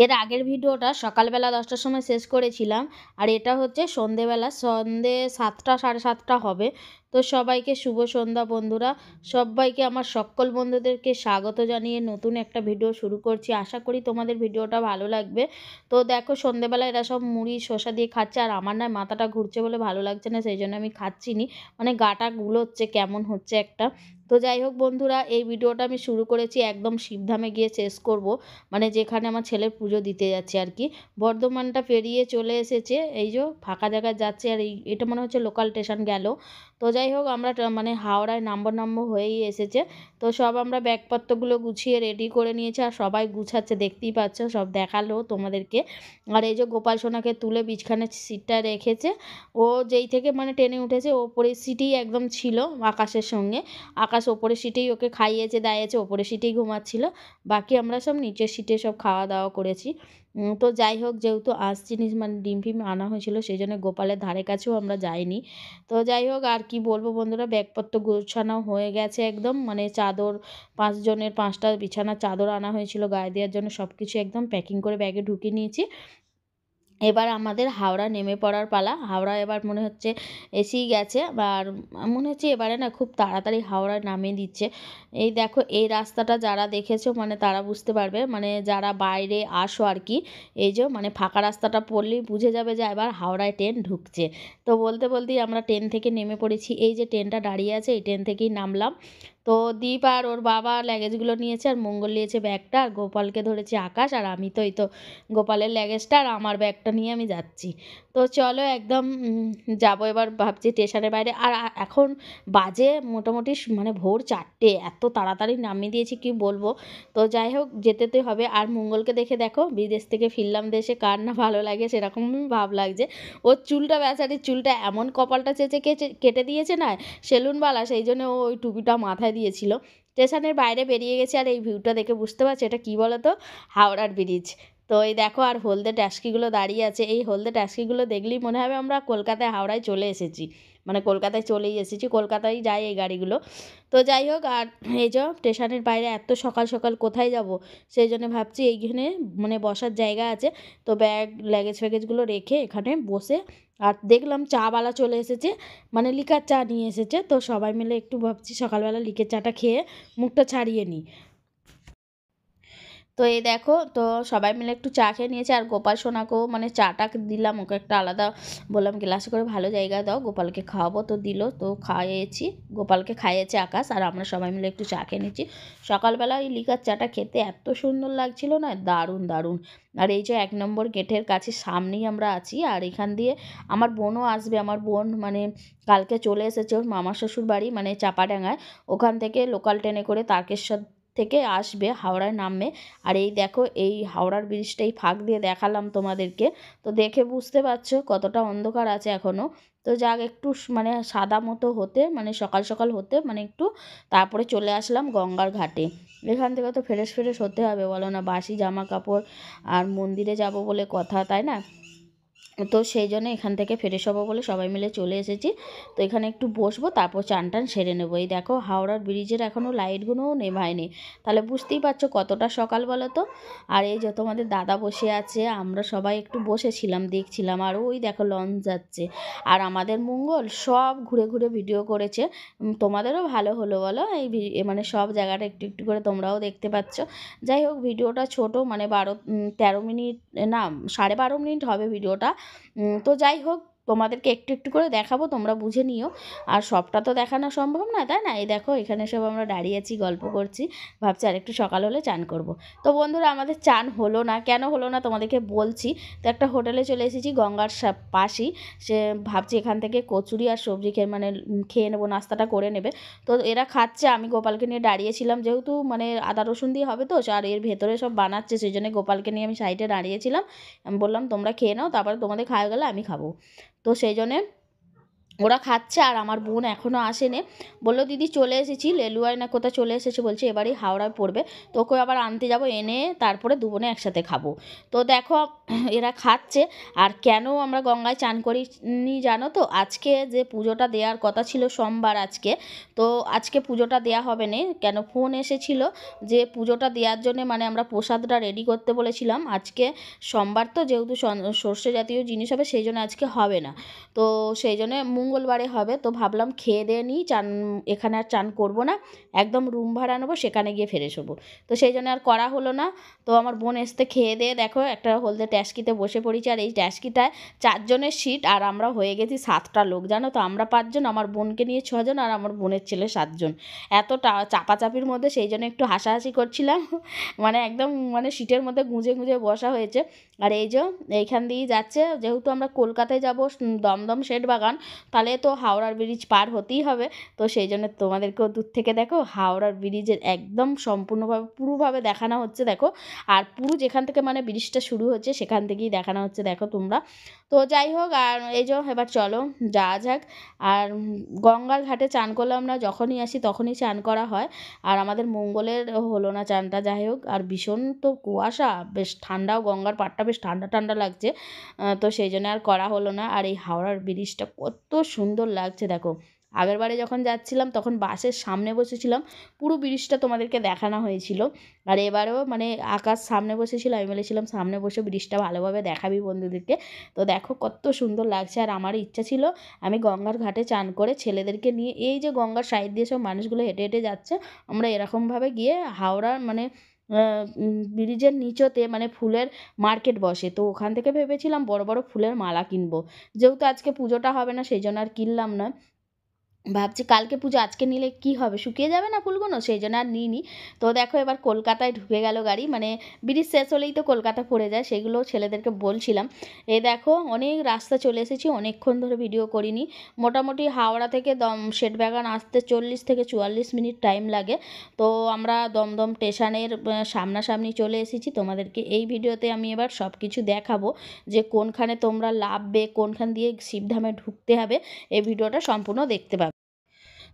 এর আগের ভিডিওটা সকালবেলা 10টার সময় শেষ করেছিলাম, আর এটা হচ্ছে সন্ধেবেলা, সন্ধে 7টা 7:30 হবে। তো সবাইকে শুভ সন্ধ্যা বন্ধুরা। সবাইকে আমার সকল বন্ধুদেরকে স্বাগত জানিয়ে নতুন একটা ভিডিও শুরু করছি। আশা করি তোমাদের ভিডিওটা ভালো লাগবে। তো দেখো সন্ধেবেলা এরা সব মুড়ি শসা দিয়ে খাচ্ছে, আর আমার না মাথাটা ঘুরছে বলে ভালো লাগছে না, সেই জন্য আমি খাচ্ছি নি। মানে গাটা গুলোচ্ছে কেমন হচ্ছে একটা। তো যাই হোক বন্ধুরা, এই ভিডিওটা আমি শুরু করেছি একদম শিবধামে গিয়ে শেষ করব, মানে যেখানে আমার ছেলের পুজো দিতে যাচ্ছে আর কি। বর্ধমানটা পেরিয়ে চলে এসেছে, এই যে ফাঁকা জায়গায় যাচ্ছে, আর এটা মনে হচ্ছে লোকাল স্টেশন গেল। তো যাই হোক আমরা মানে হাওড়ায় নাম্বার হয়েই এসেছে। তো সব আমরা ব্যাগপত্রগুলো গুছিয়ে রেডি করে নিয়েছি, আর সবাই গুছাচ্ছে দেখতেই পাচ্ছ, সব দেখালো তোমাদেরকে। আর এই যে গোপাল সোনাকে তুলে বিছখানে সিটটা রেখেছে। ও যেই থেকে মানে ট্রেনে উঠেছে ওপরের সিটেই একদম ছিল আকাশের সঙ্গে। আকাশ ওপরের সিটেই ওকে খাইয়েছে দাইয়েছে, ওপরের সিটেই ঘুমাচ্ছিল। বাকি আমরা সব নিচের সিটে সব খাওয়া দাওয়া করেছি। তো যাই হোক, যেহেতু আঁশ জিনিস মানে ডিম ফিম আনা হয়েছিল, সেই জন্য গোপালের ধারে কাছেও আমরা যাইনি। তো যাই হোক, আর কি বলবো বন্ধুরা, ব্যাগপত্র গোছানো হয়ে গেছে একদম, মানে চাদর 5 জনের 5টা বিছানার চাদর আনা হয়েছিল গায়ে দেওয়ার জন্য, সব কিছু একদম প্যাকিং করে ব্যাগে ঢুকিয়ে নিয়েছি। এবার আমাদের হাওড়া নেমে পড়ার পালা। হাওড়া এবার মনে হচ্ছে এসেই গেছে, আর মনে হচ্ছে এবারে না খুব তাড়াতাড়ি হাওড়ায় নামিয়ে দিচ্ছে। এই দেখো, এই রাস্তাটা যারা দেখেছো মানে তারা বুঝতে পারবে, মানে যারা বাইরে আসো আর কি, এই যে মানে ফাঁকা রাস্তাটা পড়লেই বুঝে যাবে যে এবার হাওড়ায় ট্রেন ঢুকছে। তো বলতে বলতেই আমরা ট্রেন থেকে নেমে পড়েছি। এই যে ট্রেনটা দাঁড়িয়ে আছে, এই ট্রেন থেকেই নামলাম। তো দীপ আর ওর বাবা লাগেজগুলো নিয়েছে, আর মঙ্গল নিয়েছে ব্যাগটা, আর গোপালকে ধরেছে আকাশ, আর আমি তো এই তো গোপালের লাগেজটা আর আমার ব্যাগটা নিয়ে আমি যাচ্ছি। তো চলো একদম যাবো এবার, ভাবছি স্টেশনের বাইরে। আর এখন বাজে মোটামুটি মানে ভোর 4টে, এত তাড়াতাড়ি নামিয়ে দিয়েছি কি বলবো। তো যাই হোক, যেতে তো হবে। আর মঙ্গলকে দেখে দেখো, বিদেশ থেকে ফিরলাম দেশে, কার না ভালো লাগে, সেরকমই ভাব লাগছে। ওর চুলটা, বেচারির চুলটা এমন কপালটা চেঁচে কেটে দিয়েছে না সেলুনওয়ালা, সেই জন্য ও ওই টুপিটা মাথায় দিয়েছিল। স্টেশনের বাইরে বেরিয়ে গেছে, আর এই ভিউটা দেখে বুঝতে পারছি এটা কী বলো তো, হাওড়ার ব্রিজ। তো এই দেখো, আর হলদে ট্যাক্সিগুলো দাঁড়িয়ে আছে। এই হলদে ট্যাক্সিগুলো দেখলেই মনে হবে আমরা কলকাতায় হাওড়ায় চলে এসেছি, মানে কলকাতায় চলেই এসেছি, কলকাতায় যায় এই গাড়িগুলো। তো যাই হোক, আর এই যে স্টেশনের বাইরে এত সকাল সকাল কোথায় যাব, সেই জন্য ভাবছি এইখানে মানে বসার জায়গা আছে, তো ব্যাগ লাগেজ ফ্যাগেজগুলো রেখে এখানে বসে। আর দেখলাম চাওয়ালা চলে এসেছে, মানে লিকার চা নিয়ে এসেছে, তো সবাই মিলে একটু ভাবছি সকালবেলা লিকের চাটা খেয়ে মুখটা ছাড়িয়ে নিই। তো এই দেখো, তো সবাই মিলে একটু চা খেয়ে নিয়েছে, আর গোপাল সোনাকেও মানে চাটা দিলাম, ওকে একটা আলাদা বললাম গ্লাসে করে ভালো জায়গা দাও, গোপালকে খাওয়াবো, তো দিল, তো খাইয়েছি। গোপালকে খাইয়েছে আকাশ, আর আমরা সবাই মিলে একটু চা খেয়ে নিচ্ছি। সকালবেলা এই লিকার চাটা খেতে এত সুন্দর লাগছিল না, দারুণ দারুণ। আর এই যে 1 নম্বর গেটের কাছে সামনেই আমরা আছি, আর এখান দিয়ে আমার বোনও আসবে। আমার বোন মানে কালকে চলে এসেছে ওর মামা শ্বশুর বাড়ি, মানে চাপাডাঙ্গায়। ওখান থেকে লোকাল ট্রেনে করে তারকেশ্বর থেকে আসবে, হাওড়ায় নামবে। আর এই দেখো, এই হাওড়ার ব্রিজটা এই ফাঁক দিয়ে দেখালাম তোমাদেরকে, তো দেখে বুঝতে পারছো কতটা অন্ধকার আছে এখনও। তো যাক, একটু মানে সাদা মতো হতে, মানে সকাল সকাল হতে মানে একটু, তারপরে চলে আসলাম গঙ্গার ঘাটে। এখান থেকে তো ফ্রেশ ফ্রেশ হতে হবে বলো না, বাসি জামা কাপড়, আর মন্দিরে যাব বলে কথা, তাই না? তো সেই জন্য এখান থেকে ফ্রেশ হবো বলে সবাই মিলে চলে এসেছি। তো এখানে একটু বসবো, তারপর চান টান সেরে নেবো। এই দেখো, হাওড়ার ব্রিজের এখনও লাইটগুলোও নেভায়নি, তাহলে বুঝতেই পারছো কতটা সকাল বলো তো। আর এই যে তোমাদের দাদা বসে আছে, আমরা সবাই একটু বসেছিলাম দেখছিলাম, আর ওই দেখো লঞ্চ যাচ্ছে। আর আমাদের মঙ্গল সব ঘুরে ঘুরে ভিডিও করেছে। তোমাদেরও ভালো হলো বলো, এই মানে সব জায়গাটা একটু একটু করে তোমরাও দেখতে পাচ্ছ। যাই হোক, ভিডিওটা ছোট, মানে 13 মিনিট, না 12.5 মিনিট হবে ভিডিওটা। তো যাই হোক, তোমাদেরকে একটু একটু করে দেখাবো, তোমরা বুঝে নিও। আর সবটা তো দেখানো সম্ভব না, তাই না? এই দেখো, এখানে সব আমরা দাঁড়িয়ে আছি, গল্প করছি, ভাবছি আর একটু সকাল হলে চান করব। তো বন্ধুরা, আমাদের চান হলো না, কেন হলো না তোমাদেরকে বলছি। তো একটা হোটেলে চলে এসেছি গঙ্গার পাশেই, সে ভাবছি এখান থেকে কচুরি আর সবজি খেয়ে মানে খেয়ে নেবো, নাস্তাটা করে নেবে। তো এরা খাচ্ছে, আমি গোপালকে নিয়ে দাঁড়িয়েছিলাম, যেহেতু মানে আদা রসুন দিয়ে হবে তো, আর এর ভেতরে সব বানাচ্ছে, সেই জন্য গোপালকে নিয়ে আমি সাইডে দাঁড়িয়েছিলাম। আমি বললাম তোমরা খেয়ে নাও, তারপরে তোমাদের খাওয়া গেলে আমি খাবো। তো সেই জন্যে ওরা খাচ্ছে আর আমার বোন এখনও আসেনি। বললো দিদি চলে এসেছি, লেলুয়ায় না কোথায় চলে এসেছে বলছে, এবারেই হাওড়ায় পড়বে, তোকে আবার আনতে যাব, এনে তারপরে দু বোনে একসাথে খাবো। তো দেখো এরা খাচ্ছে। আর কেন আমরা গঙ্গায় চান করিনি জানো তো? আজকে যে পুজোটা দেওয়ার কথা ছিল সোমবার আজকে, তো আজকে পুজোটা দেওয়া হবে না। কেন ফোন এসেছিলো যে পুজোটা দেওয়ার জন্যে মানে আমরা প্রসাদটা রেডি করতে বলেছিলাম, আজকে সোমবার তো যেহেতু সর্ষে জাতীয় জিনিস হবে সেই জন্য আজকে হবে না। তো সেই জন্যে মঙ্গলবারে হবে। তো ভাবলাম খেয়ে দিয়ে নিই, চান এখানে আর চান করবো না, একদম রুম ভাড়া নেবো, সেখানে গিয়ে ফ্রেশ হবো। তো সেই জন্য আর করা হলো না। তো আমার বোন আসতে খেয়ে দিয়ে দেখো একটা হলদে ট্যাস্কিতে বসে পড়েছি। আর এই ট্যাস্কিটায় 4 জনের সিট, আর আমরা হয়ে গেছি 7টা লোক, জানো তো? আমরা 5 জন, আমার বোনকে নিয়ে 6 জন, আর আমার বোনের ছেলে 7 জন। এত চাপাচাপির মধ্যে সেই জন্য একটু হাসাহাসি করছিলাম। মানে একদম মানে সিটের মধ্যে গুঁজে গুঁজে বসা হয়েছে। আর এই যে এইখান দিয়েই যাচ্ছে, যেহেতু আমরা কলকাতায় যাব দমদম শেঠবাগান, তাহলে তো হাওড়ার ব্রিজ পার হতেই হবে। তো সেই জন্য তোমাদেরকেও দূর থেকে দেখো হাওড়ার ব্রিজের একদম সম্পূর্ণভাবে পুরোভাবে দেখানো হচ্ছে দেখো। আর পুরো যেখান থেকে মানে ব্রিজটা শুরু হচ্ছে সেখান থেকেই দেখানো হচ্ছে দেখো তোমরা। তো যাই হোক, আর এই যে এবার চলো যাওয়া যাক। আর গঙ্গার ঘাটে চান করলাম না, যখনই আসি তখনই চান করা হয়। আর আমাদের মঙ্গলের হলো না চানটা, যাই হোক। আর ভীষণ তো কুয়াশা, বেশ ঠান্ডাও, গঙ্গার পাড়টা বেশ ঠান্ডা ঠান্ডা লাগছে। তো সেই জন্য আর করা হলো না। আর এই হাওড়ার ব্রিজটা কত সুন্দর লাগছে দেখো। আগেরবারে যখন যাচ্ছিলাম তখন বাসের সামনে বসেছিলাম, পুরো ব্রিজটা তোমাদেরকে দেখানো হয়েছিল। আর এবারেও মানে আকাশ সামনে বসেছিল, আমি বলেছিলাম সামনে বসে ব্রিজটা ভালোভাবে দেখাবি বন্ধুদেরকে। তো দেখো কত সুন্দর লাগছে। আর আমার ইচ্ছা ছিল আমি গঙ্গার ঘাটে চান করে ছেলেদেরকে নিয়ে, এই যে গঙ্গার সাইড দিয়ে সব মানুষগুলো হেঁটে হেঁটে যাচ্ছে, আমরা এরকমভাবে গিয়ে হাওড়ার মানে ব্রিজের নিচতে মানে ফুলের মার্কেট বসে, তো ওখান থেকে ভেবেছিলাম বড় বড় ফুলের মালা কিনবো। যেহেতু আজকে পুজোটা হবে না সেই জন্য আর কিনলাম না। ভাবছি কালকে পুজো, আজকে নিলে কি হবে, শুকিয়ে যাবে না ফুলগুলো, সেই জন্য আর নিইনি। তো দেখো এবার কলকাতায় ঢুকে গেল গাড়ি, মানে ব্রিজ শেষ হলেই তো কলকাতা পড়ে যায়, সেগুলো ছেলেদেরকে বলছিলাম। এই দেখো অনেক রাস্তা চলে এসেছি, অনেকক্ষণ ধরে ভিডিও করিনি। মোটামুটি হাওড়া থেকে শেঠবাগান আসতে 40 থেকে 44 মিনিট টাইম লাগে। তো আমরা দমদম স্টেশনের সামনাসামনি চলে এসেছি। তোমাদেরকে এই ভিডিওতে আমি এবার সব কিছু দেখাবো, যে কোনখানে তোমরা নামবে, কোনখান দিয়ে শিবধামে ঢুকতে হবে, এই ভিডিওটা সম্পূর্ণ দেখতে পাবে।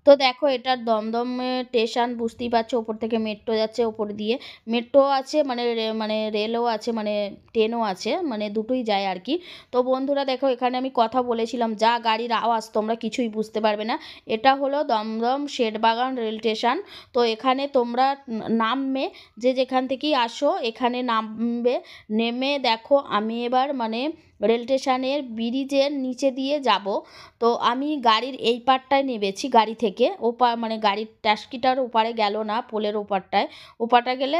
তো দেখো এটা দমদম স্টেশন, বুঝতেই পারছো, ওপর থেকে মেট্রো যাচ্ছে, ওপর দিয়ে মেট্রো আছে, মানে মানে রেলও আছে, মানে ট্রেনও আছে, মানে দুটোই যায় আর কি। তো বন্ধুরা দেখো এখানে আমি কথা বলেছিলাম, যা গাড়ির আওয়াজ তোমরা কিছুই বুঝতে পারবে না। এটা হলো দমদম শেঠবাগান রেল স্টেশন। তো এখানে তোমরা নামবে, যে যেখান থেকেই আসো এখানে নামবে। নেমে দেখো আমি এবার মানে রেল স্টেশনের ব্রিজের নিচে দিয়ে যাব। তো আমি গাড়ির এই পারটায় নেমেছি, গাড়ি থেকে ওপার মানে গাড়ির ট্যাস্কিটার ওপারে গেল না, পোলের ওপারটায়। ওপারটা গেলে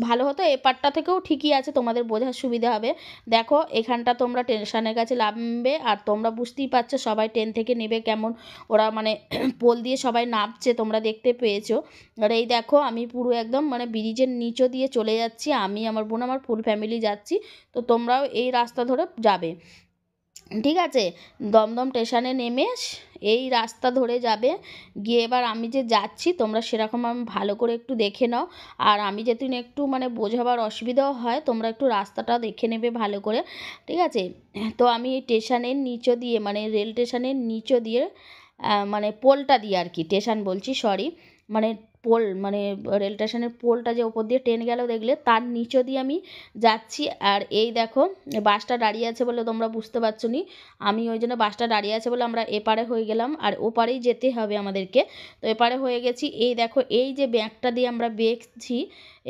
ভালো হতো, এপারটা থেকেও ঠিকই আছে, তোমাদের বোঝার সুবিধা হবে। দেখো এখানটা তোমরা স্টেশনের কাছে নামবে, আর তোমরা বুঝতেই পারছো সবাই ট্রেন থেকে নেবে কেমন, ওরা মানে পোল দিয়ে সবাই নামছে, তোমরা দেখতে পেয়েছো। আর এই দেখো আমি পুরো একদম মানে ব্রিজের নিচে দিয়ে চলে যাচ্ছি, আমি আমার বোন আমার ফুল ফ্যামিলি যাচ্ছি। তো তোমরাও এই রাস্তা ধরে যাবে, ঠিক আছে? দমদম স্টেশনে নেমে এই রাস্তা ধরে যাবে, গিয়ে এবার আমি যে যাচ্ছি তোমরা সেরকম আমি ভালো করে একটু দেখে নাও। আর আমি যেহেতু একটু মানে বোঝাবার অসুবিধাও হয়, তোমরা একটু রাস্তাটা দেখে নেবে ভালো করে, ঠিক আছে? তো আমি এই স্টেশনের নিচে দিয়ে মানে রেল স্টেশনের নিচে দিয়ে মানে পোলটা দিয়ে আর কি, স্টেশন বলছি সরি, মানে পোল মানে রেল স্টেশনের পোলটা যে ওপর দিয়ে ট্রেন গেল দেখলে, তার নিচে দিয়ে আমি যাচ্ছি। আর এই দেখো বাসটা দাঁড়িয়ে আছে বলে তোমরা বুঝতে পারছো নি, আমি ওই জন্য বাসটা দাঁড়িয়ে আছে বলে আমরা এপারে হয়ে গেলাম, আর ওপারেই যেতে হবে আমাদেরকে। তো এপারে হয়ে গেছি। এই দেখো এই যে ব্যাগটা দিয়ে আমরা বেঁকছি,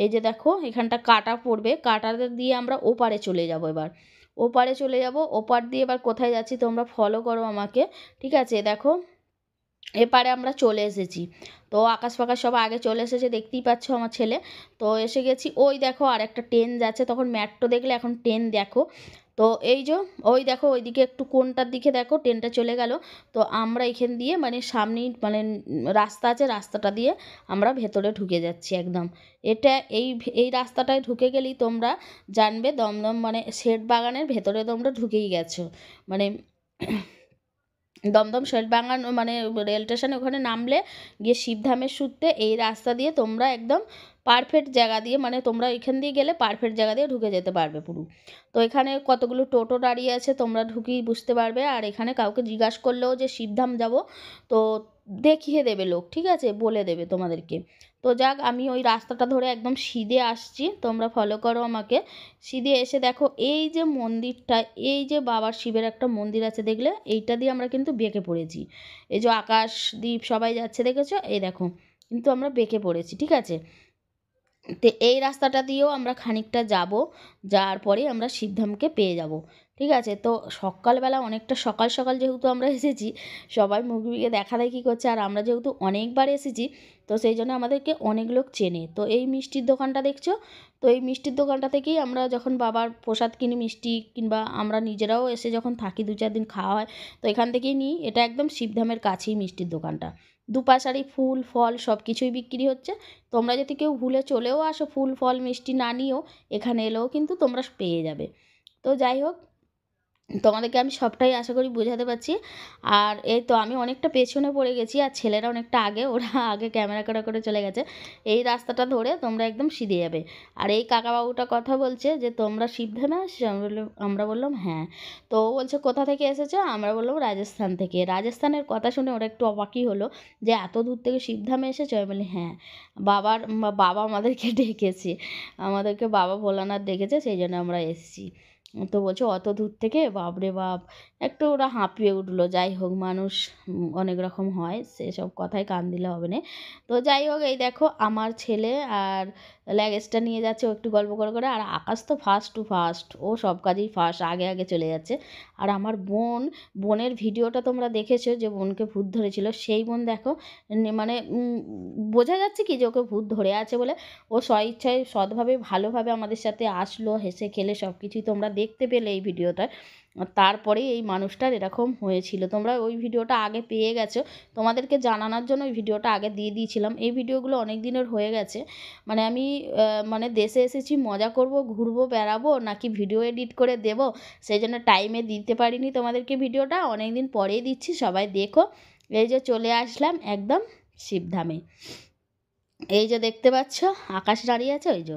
এই যে দেখো এখানটা কাটা পড়বে, কাটাটা দিয়ে আমরা ওপারে চলে যাব। এবার ওপারে চলে যাব, ওপার দিয়ে এবার কোথায় যাচ্ছি তোমরা ফলো করো আমাকে, ঠিক আছে? দেখো এপারে আমরা চলে এসেছি। তো আকাশ ফাকাশ সব আগে চলে এসেছে, দেখতেই পাচ্ছ আমার ছেলে। তো এসে গেছি, ওই দেখো আর একটা ট্রেন যাচ্ছে, তখন মেট্রো দেখলে এখন ট্রেন দেখো। তো এই যে ওই দেখো ওইদিকে একটু কোনটার দিকে দেখো ট্রেনটা চলে গেল। তো আমরা এখান দিয়ে মানে সামনেই মানে রাস্তা আছে, রাস্তাটা দিয়ে আমরা ভেতরে ঢুকে যাচ্ছি একদম। এটা এই রাস্তাটায় ঢুকে গেলেই তোমরা জানবে দমদম মানে শেঠবাগানের ভেতরে তোমরা ঢুকেই গেছো। মানে দমদম শেঠবাগান মানে রেল স্টেশনে ওখানে নামলে গিয়ে শিবধামের সূত্রে এই রাস্তা দিয়ে তোমরা একদম পারফেক্ট জায়গা দিয়ে, মানে তোমরা এখান দিয়ে গেলে পারফেক্ট জায়গা দিয়ে ঢুকে যেতে পারবে পুরো। তো এখানে কতগুলো টোটো দাঁড়িয়ে আছে, তোমরা ঢুকেই বুঝতে পারবে। আর এখানে কাউকে জিজ্ঞাসা করলেও যে শিবধাম যাব, তো দেখিয়ে দেবে লোক, ঠিক আছে, বলে দেবে তোমাদেরকে। তো যাক, আমি ওই রাস্তাটা ধরে একদম সিধে আসছি, তোমরা ফলো করো আমাকে। সিধে এসে দেখো এই যে মন্দিরটা, এই যে বাবার শিবের একটা মন্দির আছে দেখলে, এইটা দিয়ে আমরা কিন্তু বেঁকে পড়েছি। এই যে আকাশদ্বীপ সবাই যাচ্ছে দেখেছো, এই দেখো, কিন্তু আমরা বেঁকে পড়েছি, ঠিক আছে। তো এই রাস্তাটা দিয়েও আমরা খানিকটা যাব, যাওয়ার পরে আমরা শিবধামকে পেয়ে যাব, ঠিক আছে। তো সকালবেলা অনেকটা সকাল সকাল যেহেতু আমরা এসেছি, সবাই মুভিকে দেখা দেখি করছে, আর আমরা যেহেতু অনেকবার এসেছি, তো সেই জন্য আমাদেরকে অনেক লোক চেনে। তো এই মিষ্টির দোকানটা দেখছো, তো এই মিষ্টির দোকানটা থেকেই আমরা যখন বাবার প্রসাদ কিনি, মিষ্টি, কিংবা আমরা নিজেরাও এসে যখন থাকি 2-4 দিন খাওয়া হয়, তো এখান থেকেই নিই। এটা একদম শিবধামের কাছেই মিষ্টির দোকানটা, দুপাশারি ফুল ফল সব কিছুই বিক্রি হচ্ছে। তোমরা যদি কেউ ভুলে চলেও আসো ফুল ফল মিষ্টি না নিয়েও, এখানে এলেও কিন্তু তোমরা পেয়ে যাবে। তো যাই হোক, তোমাদেরকে আমি সবটাই আশা করি বোঝাতে পারছি। আর এই তো আমি অনেকটা পেছনে পড়ে গেছি, আর ছেলেরা অনেকটা আগে, ওরা আগে ক্যামেরা করে চলে গেছে। এই রাস্তাটা ধরে তোমরা একদম সিধে যাবে। আর এই কাকাবাবুটা কথা বলছে যে তোমরা শিবধামে আসছো, আমরা বললাম হ্যাঁ। তো ও বলছে কোথা থেকে এসেছো, আমরা বললাম রাজস্থান থেকে। রাজস্থানের কথা শুনে ওরা একটু অবাকই হলো, যে এত দূর থেকে শিবধামে এসেছো। আমি বলি হ্যাঁ, বাবা আমাদেরকে ডেকেছে, আমাদেরকে বাবা ভোলানাথ ডেকেছে, সেই জন্য আমরা এসেছি। তো বলছে অত দূর থেকে, বাপরে বাপ, একটু ওরা হাঁপিয়ে উঠলো। যাই হোক, মানুষ অনেক রকম হয়, সেসব কথায় কান দিলে হবে না। তো যাই হোক, এই দেখো আমার ছেলে আর লাগেজটা নিয়ে যাচ্ছে, ও একটু গল্প করে করে। আর আকাশ তো ফার্স্ট টু ফার্স্ট, ও সব কাজেই ফার্স্ট, আগে আগে চলে যাচ্ছে। আর আমার বোনের ভিডিওটা তোমরা দেখেছো, যে বোনকে ভূত ধরেছিল, সেই বোন দেখো, মানে বোঝা যাচ্ছে কি যে ওকে ভূত ধরে আছে বলে ও স্বইচ্ছায় সৎভাবে ভালোভাবে আমাদের সাথে আসলো, হেসে খেলে সব কিছুই তোমরা দেখতে পেলে এই ভিডিওটায়। তারপরে এই মানুষটার এরকম হয়েছিল, তোমরা ওই ভিডিওটা আগে পেয়ে গেছো। তোমাদেরকে জানানোর জন্য ওই ভিডিওটা আগে দিয়ে দিয়েছিলাম। এই ভিডিওগুলো অনেক দিনের হয়ে গেছে, মানে আমি মানে দেশে এসেছি মজা করব, ঘুরবো, বেড়াবো, নাকি ভিডিও এডিট করে দেব, সেই জন্য টাইমে দিতে পারিনি তোমাদেরকে ভিডিওটা। অনেক দিন পরেই দিচ্ছি, সবাই দেখো। এই যে চলে আসলাম একদম শিবধামে। এই যে দেখতে পাচ্ছ আকাশ দাঁড়িয়ে আছে, ওই যে,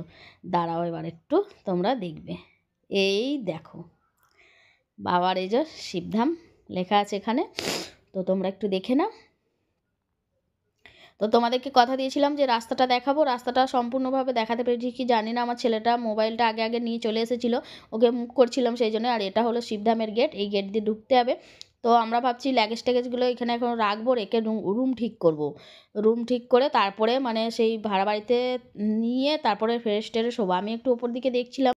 দাঁড়াও এবার একটু তোমরা দেখবে। এই দেখো বাবার এই যে শিবধাম লেখা আছে এখানে, তো তোমরা একটু দেখে নাও। তো তোমাদেরকে কথা দিয়েছিলাম যে রাস্তাটা দেখাবো, রাস্তাটা সম্পূর্ণভাবে দেখাতে পেরেছি কি জানি না, আমার ছেলেটা মোবাইলটা আগে আগে নিয়ে চলে এসেছিলো, ওকে মুভ করছিলাম সেই জন্য। আর এটা হলো শিবধামের গেট, এই গেট দিয়ে ঢুকতে হবে। তো আমরা ভাবছি লাগেজ ট্যাগেজগুলো এখানে এখন রাখবো, রেখে রুম ঠিক করব। রুম ঠিক করে তারপরে মানে সেই ভাড়া বাড়িতে নিয়ে তারপরে ফ্রেশ ট্রেশ হবো। আমি একটু ওপর দিকে দেখছিলাম।